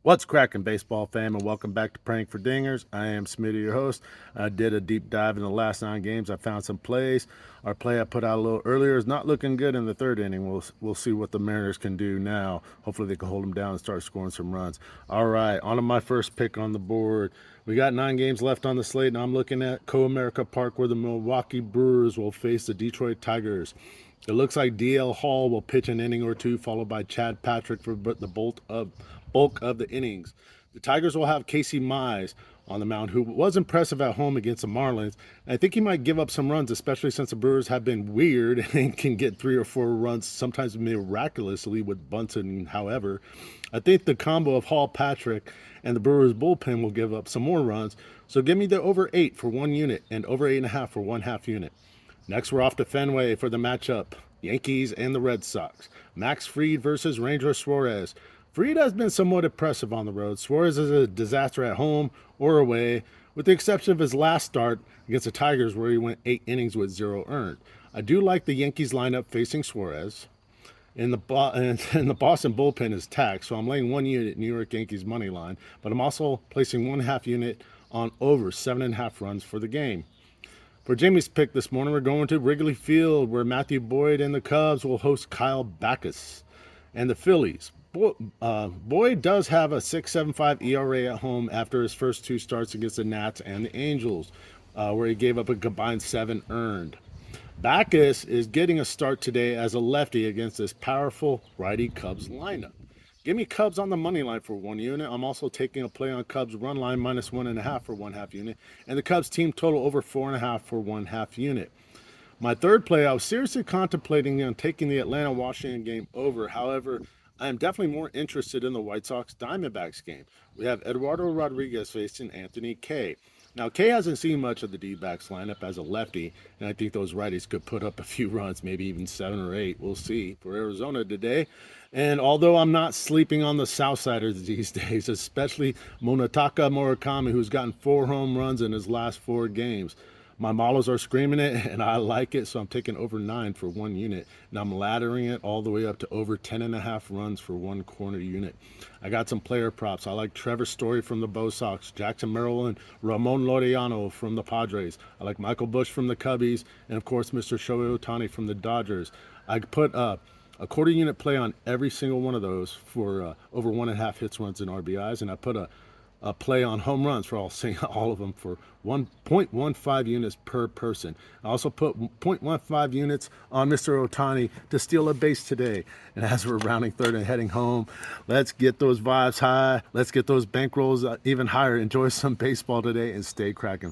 What's cracking, baseball fam, and welcome back to Praying for Dingers. I am Smitty, your host. I did a deep dive in the last 9 games. I found some plays. Our play I put out a little earlier is not looking good in the third inning. We'll see what the Mariners can do now. Hopefully they can hold them down and start scoring some runs. All right, on to my first pick on the board. We got 9 games left on the slate, and I'm looking at Co-America Park, where the Milwaukee Brewers will face the Detroit Tigers. It looks like DL Hall will pitch an inning or two, followed by Chad Patrick for the bulk of the innings. The Tigers will have Casey Mize on the mound, who was impressive at home against the Marlins. I think he might give up some runs, especially since the Brewers have been weird and can get 3 or 4 runs, sometimes miraculously with Bunton. However, I think the combo of Hall, Patrick, and the Brewers bullpen will give up some more runs. So give me the over 8 for 1 unit and over 8.5 for 1/2 unit. Next, we're off to Fenway for the matchup, Yankees and the Red Sox. Max Fried versus Ranger Suarez. Fried has been somewhat impressive on the road. Suarez is a disaster at home or away, with the exception of his last start against the Tigers, where he went 8 innings with 0 earned. I do like the Yankees lineup facing Suarez. And the Boston bullpen is taxed, so I'm laying 1 unit New York Yankees money line, but I'm also placing 1/2 unit on over 7.5 runs for the game. For Jamie's pick this morning, we're going to Wrigley Field, where Matthew Boyd and the Cubs will host Kyle Backus and the Phillies. Boyd does have a 6.75 ERA at home after his first 2 starts against the Nats and the Angels, where he gave up a combined 7 earned. Backus is getting a start today as a lefty against this powerful righty Cubs lineup. Give me Cubs on the money line for 1 unit. I'm also taking a play on Cubs run line -1.5 for 1/2 unit, and the Cubs team total over 4.5 for 1/2 unit. My third play, I was seriously contemplating on taking the Atlanta-Washington game over. However, I am definitely more interested in the White Sox-Diamondbacks game. We have Eduardo Rodriguez facing Anthony Kay. Now, Kay hasn't seen much of the D-backs lineup as a lefty, and I think those righties could put up a few runs, maybe even 7 or 8. We'll see for Arizona today. And although I'm not sleeping on the Southsiders these days, especially Munetaka Murakami, who's gotten 4 home runs in his last 4 games, my models are screaming it, and I like it, so I'm taking over 9 for 1 unit. And I'm laddering it all the way up to over 10.5 runs for 1 corner unit. I got some player props. I like Trevor Story from the Bo Sox, Jackson Merrill, and Ramon Laureano from the Padres. I like Michael Busch from the Cubbies, and of course, Mr. Shohei Ohtani from the Dodgers. I put a quarter unit play on every single one of those for over 1.5 hits, runs, and RBIs, and I put a play on home runs for all of them for 1.15 units per person. I also put 0.15 units on Mr. Ohtani to steal a base today. And as we're rounding third and heading home, let's get those vibes high. Let's get those bankrolls even higher. Enjoy some baseball today and stay cracking.